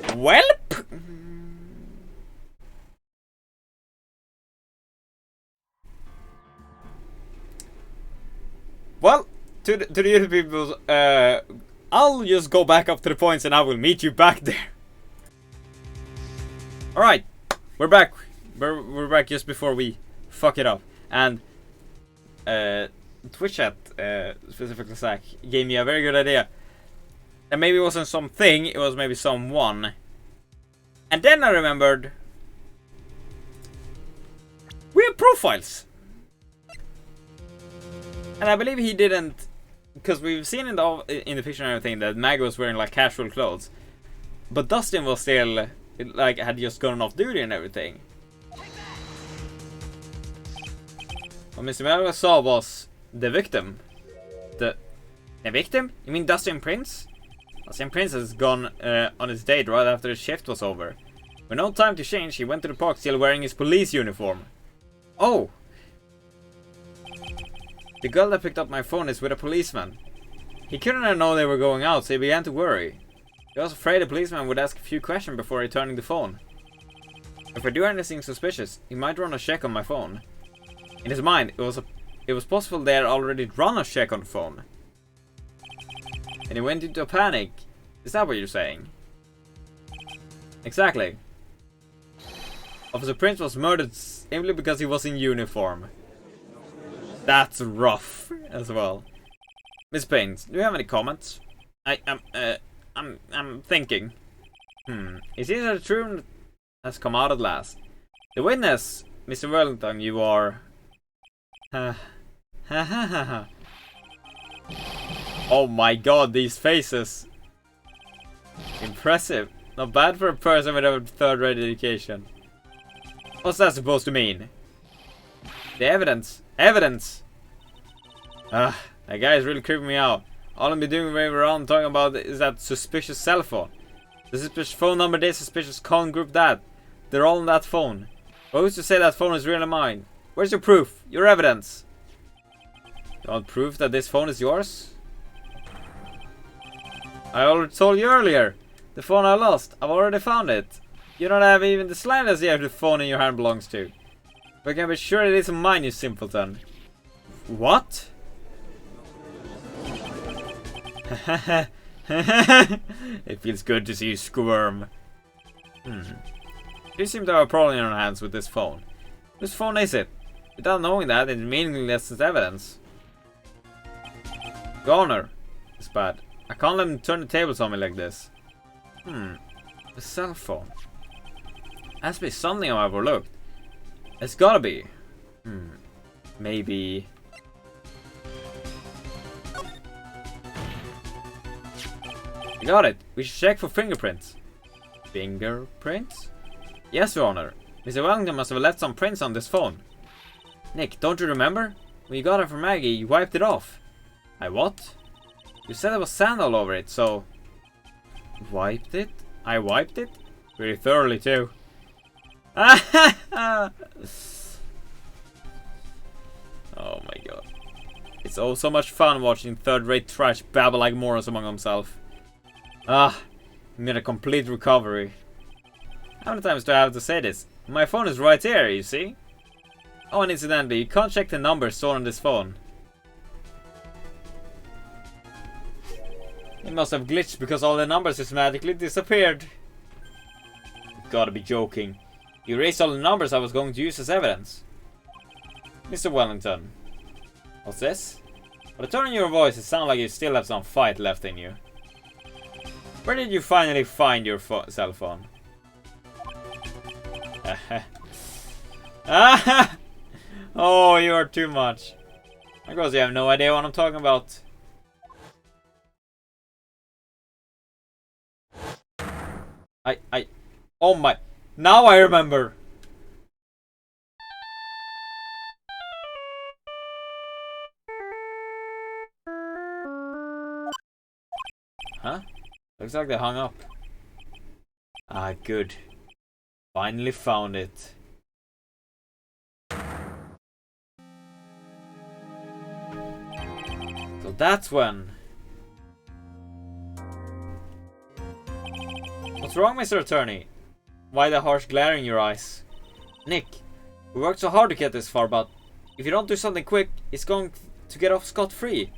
Welp! Well, to the YouTube people, I'll just go back up to the points and I will meet you back there. Alright, we're back. We're back just before we fuck it up. And Twitch chat, specifically Zach, gave me a very good idea. And maybe it wasn't something, it was maybe someone. And then I remembered we have profiles. And I believe he didn't, because we've seen in the picture and everything that Mag was wearing like casual clothes, but Dustin was still like had just gone off duty and everything. What Mr. Melville saw was the victim. The victim? You mean Dustin Prince? Dustin Prince has gone on his date right after his shift was over. With no time to change, he went to the park still wearing his police uniform. Oh! The girl that picked up my phone is with a policeman. He couldn't know they were going out, so he began to worry. He was afraid the policeman would ask a few questions before returning the phone. If I do anything suspicious, he might run a check on my phone. In his mind, it was possible they had already run a check on the phone. And he went into a panic. Is that what you're saying? Exactly. Officer Prince was murdered simply because he was in uniform. That's rough as well. Miss Paines, do you have any comments? I'm thinking. Is this the truth has come out at last? The witness, Mr. Wellington, you are. Oh my god, these faces. Impressive. Not bad for a person with a third-rate education. What's that supposed to mean? The evidence. Evidence! That guy is really creeping me out. All I'm doing running around talking about is that suspicious cell phone. The suspicious phone number, this suspicious con group, that. They're all on that phone. But who's to say that phone is really mine? Where's your proof? Your evidence? You want proof that this phone is yours? I already told you earlier. The phone I lost. I've already found it. You don't have even the slightest idea who the phone in your hand belongs to. But I can be sure it isn't mine, you simpleton. What? It feels good to see you squirm. You seem to have a problem in your hands with this phone. Whose phone is it? Without knowing that, it's meaningless as evidence. Goner. It's bad. I can't let him turn the tables on me like this. A cell phone. Has to be something I've overlooked. It's gotta be. Maybe. I got it. We should check for fingerprints. Fingerprints? Yes, Your Honor. Mr. Wellington must have left some prints on this phone. Nick, don't you remember? When you got it from Maggie, you wiped it off. I what? You said there was sand all over it, so... Wiped it? I wiped it? Pretty thoroughly, too. Oh my god. It's oh so much fun watching third-rate trash babble like morons among themselves. He made a complete recovery. How many times do I have to say this? My phone is right here, you see? Oh, and incidentally, you can't check the numbers stored on this phone. It must have glitched because all the numbers just magically disappeared. You gotta be joking. You erased all the numbers I was going to use as evidence. Mr. Wellington. What's this? By the tone in your voice, it sounds like you still have some fight left in you. Where did you finally find your cell phone? Oh, you are too much. Because you have no idea what I'm talking about. Oh my. Now I remember. Huh? Looks like they hung up. Ah, good. Finally found it. So that's when. What's wrong, Mr. Attorney? Why the harsh glare in your eyes? Nick, we worked so hard to get this far, but if you don't do something quick, it's going to get off scot-free.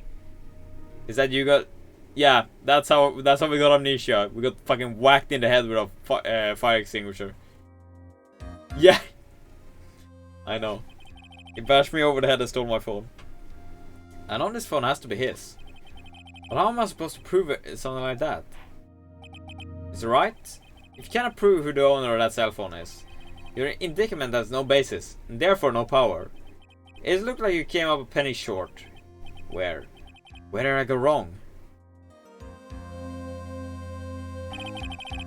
Is that you got... Yeah, that's how we got amnesia. We got fucking whacked in the head with a fire extinguisher. Yeah. I know. He bashed me over the head and stole my phone. I know this phone has to be his. But how am I supposed to prove it, something like that? Is it right? If you cannot prove who the owner of that cell phone is, your indictment has no basis, and therefore no power. It looked like you came up a penny short. Where? Where did I go wrong?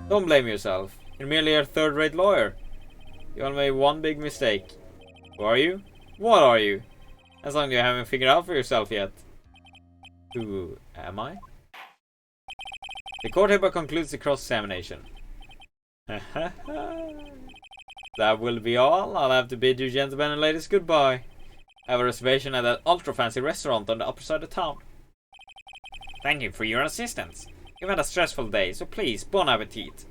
Don't blame yourself. You're merely a third-rate lawyer. You only made one big mistake. Who are you? What are you? As long as you haven't figured out for yourself yet. Who am I? The court hereby concludes the cross-examination. That will be all. I'll have to bid you gentlemen and ladies goodbye. I have a reservation at that ultra-fancy restaurant on the upper side of town. Thank you for your assistance. You've had a stressful day, so please, bon appetit.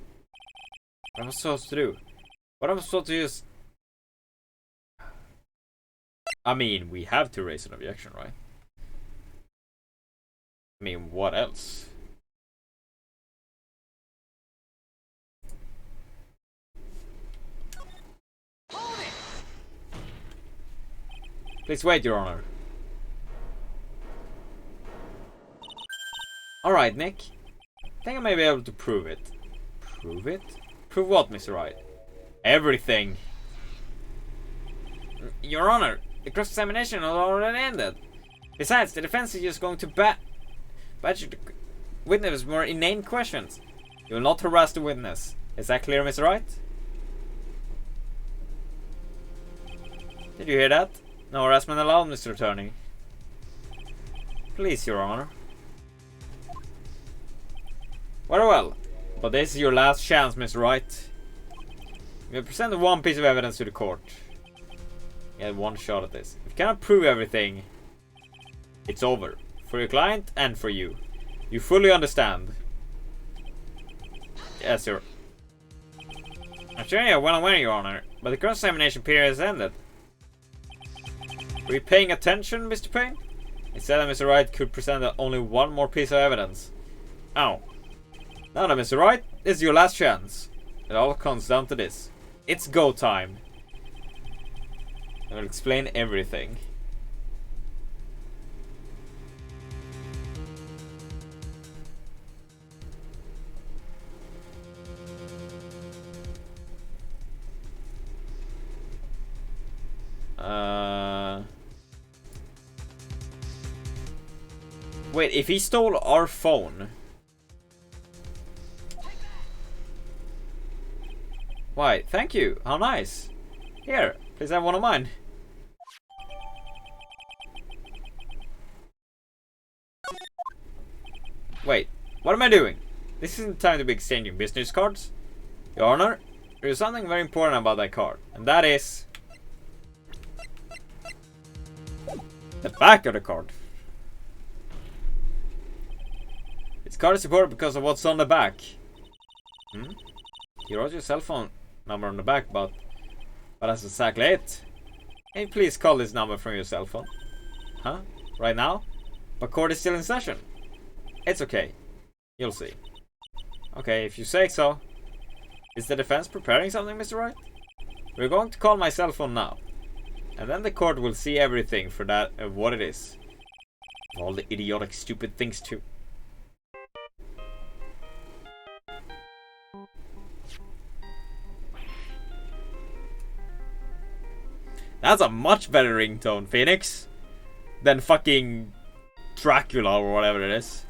What am I supposed to do? What am I supposed to use? I mean, we have to raise an objection, right? I mean, what else? Please wait, Your Honor. Alright, Nick. I think I may be able to prove it. Prove it? Prove what, Mr. Wright? Everything. Your Honor, the cross-examination has already ended. Besides, the defense is just going to badger the witness with more inane questions. You will not harass the witness. Is that clear, Mr. Wright? Did you hear that? No harassment allowed, Mr. Attorney. Please, Your Honor. Very well, but this is your last chance, Mr. Wright. You have presented one piece of evidence to the court. You had one shot at this. If you cannot prove everything, it's over. For your client and for you. You fully understand. Yes, sir. I'm sure you're well aware, Your Honor, but the cross-examination period has ended. Were you paying attention, Mr. Payne? It said that Mr. Wright could present only one more piece of evidence. Ow. Now then, Mr. Wright, this is your last chance. It all comes down to this. It's go time. I will explain everything. Wait, if he stole our phone... Why, thank you. How nice. Here, please have one of mine. Wait, what am I doing? This isn't time to be exchanging business cards. Your Honor, there is something very important about that card, and that is... the back of the card. This card is important because of what's on the back. You wrote your cell phone number on the back, but that's exactly it. Can you please call this number from your cell phone? Huh? Right now? But court is still in session. It's okay. You'll see. Okay, if you say so. Is the defense preparing something, Mr. Wright? We're going to call my cell phone now. And then the court will see everything for that of what it is. All the idiotic, stupid things too. That's a much better ringtone, Phoenix, than fucking Dracula or whatever it is.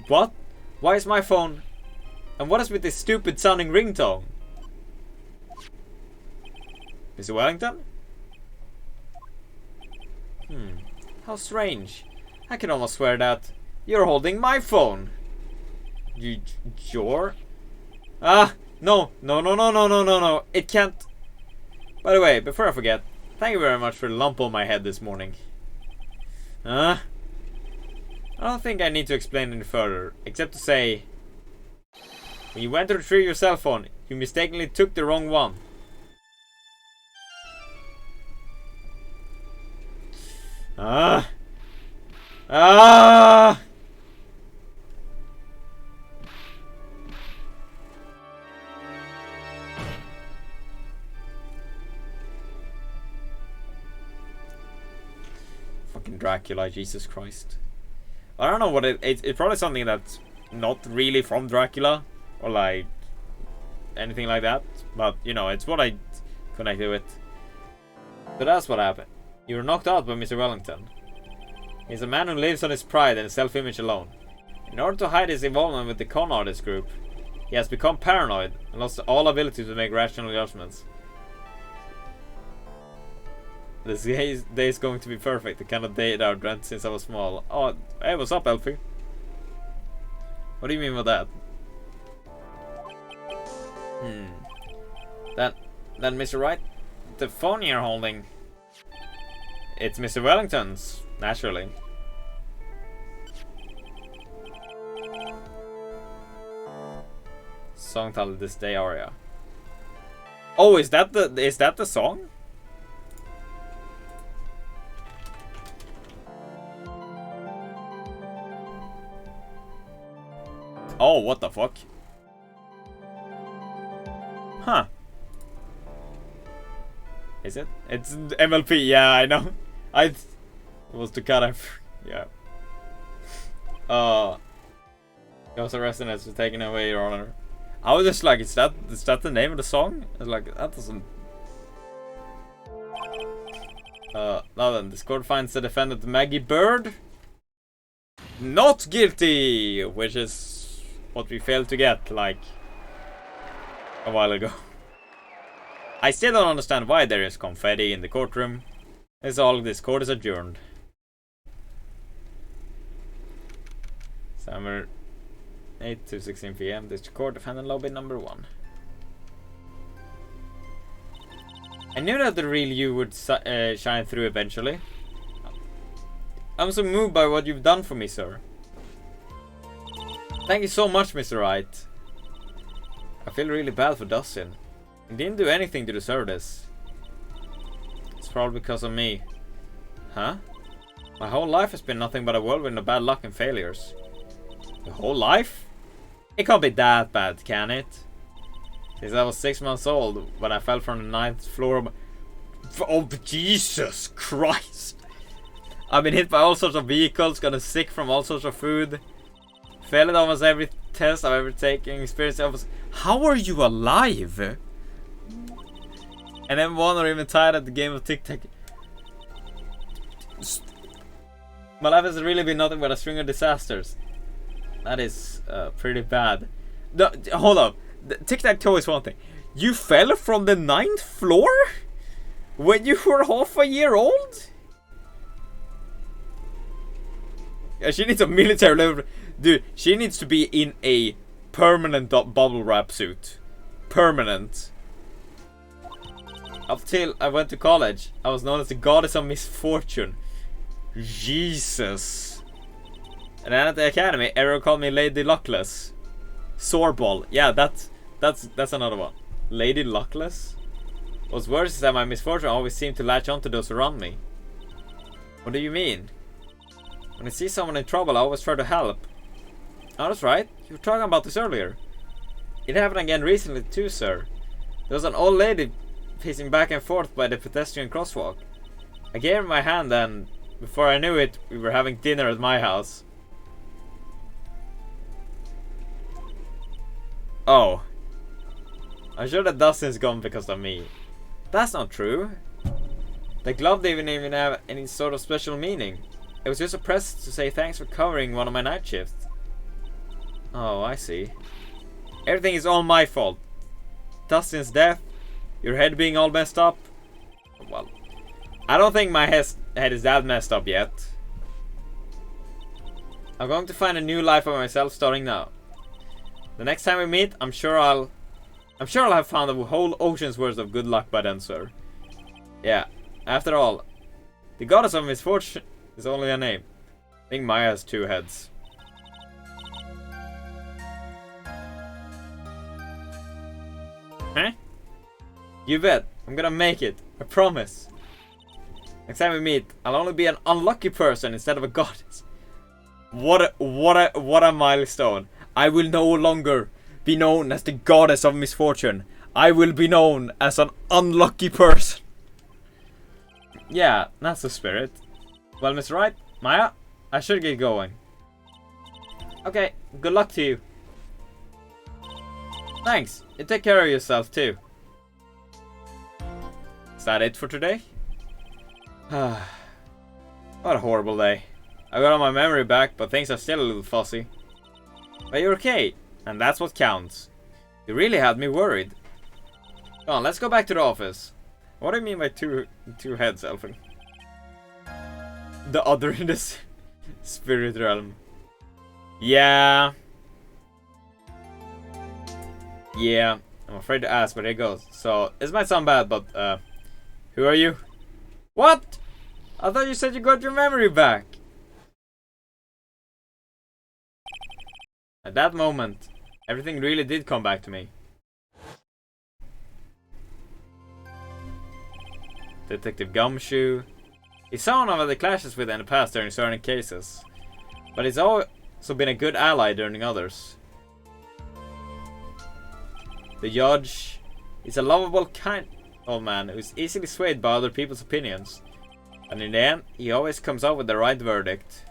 What? Why is my phone... And what is with this stupid sounding ringtone? Mr. Wellington? How strange. I can almost swear that you're holding my phone. You're? Ah, no. It can't. By the way, before I forget, thank you very much for the lump on my head this morning. I don't think I need to explain any further, except to say, when you went to retrieve your cell phone, you mistakenly took the wrong one. Fucking Dracula, Jesus Christ. I don't know what it's probably something that's not really from Dracula or like anything like that, but you know, it's what I connected with. So that's what happened. You were knocked out by Mr. Wellington. He's a man who lives on his pride and self-image alone. In order to hide his involvement with the con artist group, he has become paranoid and lost all ability to make rational judgments. This day is going to be perfect, the kind of day that I've dreamt since I was small. Oh, hey, what's up, Elfie? What do you mean by that? Then Mr. Wright, the phone you're holding... It's Mr. Wellington's, naturally. Song titled This Day Aria. Oh, is that the song? Oh, what the fuck? Huh. Is it? It's MLP, yeah, I know. I was to cut off. Yeah. He was arrested as taking away your honor. I was just like, is that the name of the song? I was like, that doesn't. Now then, this court finds the defendant Maggie Bird not guilty, which is what we failed to get like a while ago. I still don't understand why there is confetti in the courtroom. That's all. This court is adjourned. Summer 8 to 16 p.m. District Court, defendant lobby number 1. I knew that the real you would shine through eventually. I'm so moved by what you've done for me, sir. Thank you so much, Mr. Wright. I feel really bad for Dustin. He didn't do anything to deserve this. It's probably because of me. Huh? My whole life has been nothing but a whirlwind of bad luck and failures. Your whole life? It can't be that bad, can it? Since I was 6 months old, when I fell from the 9th floor of... Oh, Jesus Christ! I've been hit by all sorts of vehicles, gotten sick from all sorts of food. Failed at almost every test I've ever taken, experienced almost... How are you alive? And then won or even tired at the game of tic-tac. My life has really been nothing but a string of disasters. That is pretty bad. No, hold up. Tic-tac-toe is one thing. You fell from the 9th floor? When you were half a year old? Yeah, she needs a military level. Dude, she needs to be in a permanent bubble wrap suit. Permanent. Up till I went to college, I was known as the goddess of misfortune. Jesus. And then at the academy, everyone called me Lady Luckless. Sorball. Yeah, that's another one. Lady Luckless? What's worse is that my misfortune always seemed to latch onto those around me. What do you mean? When I see someone in trouble, I always try to help. Oh, that's right. You were talking about this earlier. It happened again recently too, sir. There was an old lady pacing back and forth by the pedestrian crosswalk. I gave her my hand and, before I knew it, we were having dinner at my house. Oh. I'm sure that Dustin's gone because of me. That's not true. The glove didn't even have any sort of special meaning. It was just a present to say thanks for covering one of my night shifts. Oh, I see. Everything is all my fault. Dustin's death, your head being all messed up. Well, I don't think my head is that messed up yet. I'm going to find a new life for myself starting now. The next time we meet, I'm sure I'll have found a whole ocean's worth of good luck by then, sir. Yeah, after all, the goddess of misfortune is only a name. I think Maya has 2 heads. Huh? You bet. I'm gonna make it. I promise. Next time we meet, I'll only be an unlucky person instead of a goddess. What a milestone. I will no longer be known as the goddess of misfortune. I will be known as an unlucky person. Yeah, that's the spirit. Well, Mr. Wright, Maya, I should get going. Okay, good luck to you. Thanks. You take care of yourself too. Is that it for today? What a horrible day. I got all my memory back, but things are still a little fuzzy. But you're okay, and that's what counts. You really had me worried. Come on, let's go back to the office. What do you mean by two heads, Elfin? The other in this spirit realm. Yeah. Yeah, I'm afraid to ask, but here goes. So, this might sound bad, but, who are you? What? I thought you said you got your memory back. At that moment, everything really did come back to me. Detective Gumshoe. He's someone I've had the clashes with in the past during certain cases, but he's also been a good ally during others. The judge. He's a lovable, kind old man who's easily swayed by other people's opinions, and in the end, he always comes up with the right verdict.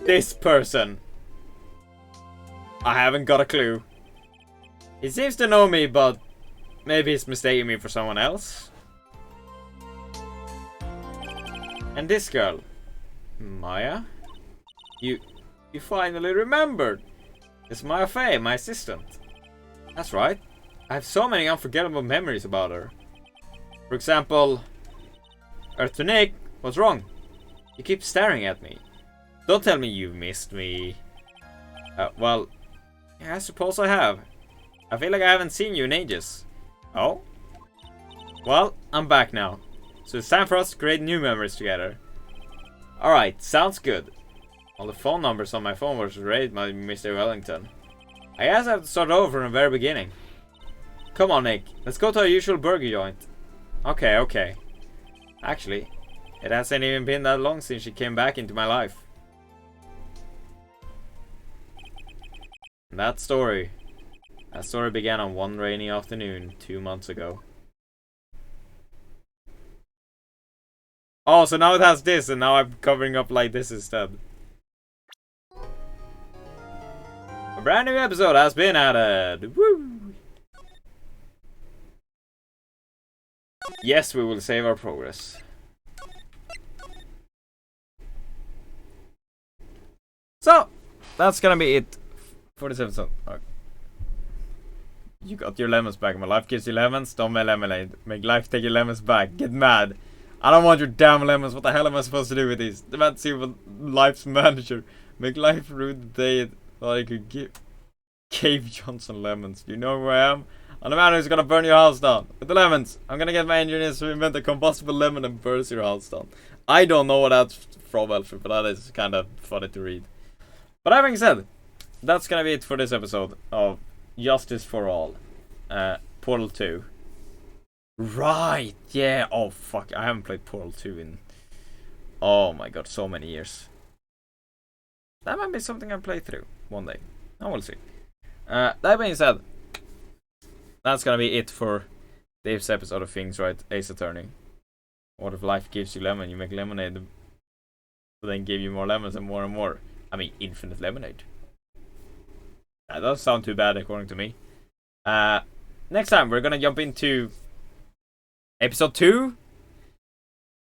This person. I haven't got a clue. He seems to know me, but maybe he's mistaking me for someone else. And this girl. Maya? You finally remembered. It's Maya Fey, my assistant. That's right. I have so many unforgettable memories about her. For example, Earth to Nick, what's wrong? You keep staring at me. Don't tell me you've missed me. Well, yeah, I suppose I have. I feel like I haven't seen you in ages. Oh? Well, I'm back now. So it's time for us to create new memories together. Alright, sounds good. All the phone numbers on my phone was raised by Mr. Wellington. I guess I have to start over from the very beginning. Come on, Nick. Let's go to our usual burger joint. Okay. Actually, it hasn't even been that long since she came back into my life. And that story began on one rainy afternoon 2 months ago. Oh, so now it has this, and now I'm covering up like this instead. A brand new episode has been added. Woo! Yes, we will save our progress. So, that's gonna be it for this episode. Okay. You got your lemons back. My life gives you lemons. Don't make lemonade. Make life take your lemons back. Get mad. I don't want your damn lemons. What the hell am I supposed to do with these? The man see life's manager. Make life rue the day thought I could give Cave Johnson lemons. You know who I am? I'm the man who's gonna burn your house down. With the lemons. I'm gonna get my engineers to invent a combustible lemon and burn your house down. I don't know what that's from, Alfred, but that is kind of funny to read. But that being said, that's gonna be it for this episode of Justice for All. Portal 2. Right, yeah. Oh fuck, I haven't played Portal 2 in, oh my god, so many years. That might be something I play through one day. I will see. That being said, that's gonna be it for this episode of Things Right Ace Attorney. What if life gives you lemon, you make lemonade, but then give you more lemons and more and more. I mean, infinite lemonade. That doesn't sound too bad according to me. Next time we're gonna jump into episode 2.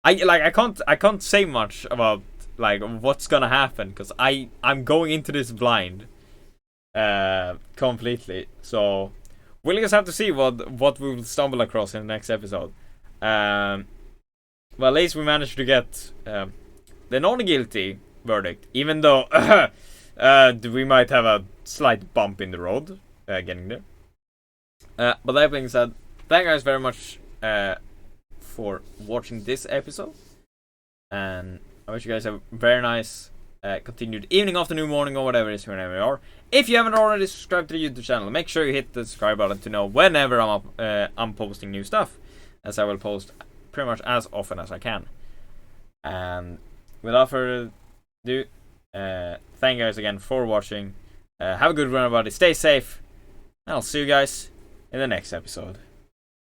I can't say much about like what's gonna happen because I'm going into this blind completely. So we'll just have to see what we will stumble across in the next episode. Well, at least we managed to get the non-guilty verdict, even though we might have a slight bump in the road getting there. But that being said, thank you guys very much for watching this episode, and I wish you guys have a very nice continued evening, afternoon, morning, or whatever it is whenever you are. If you haven't already subscribed to the YouTube channel, make sure you hit the subscribe button to know whenever I'm posting new stuff, as I will post pretty much as often as I can. And without further ado, thank you guys again for watching. Have a good one, everybody. Stay safe, and I'll see you guys in the next episode.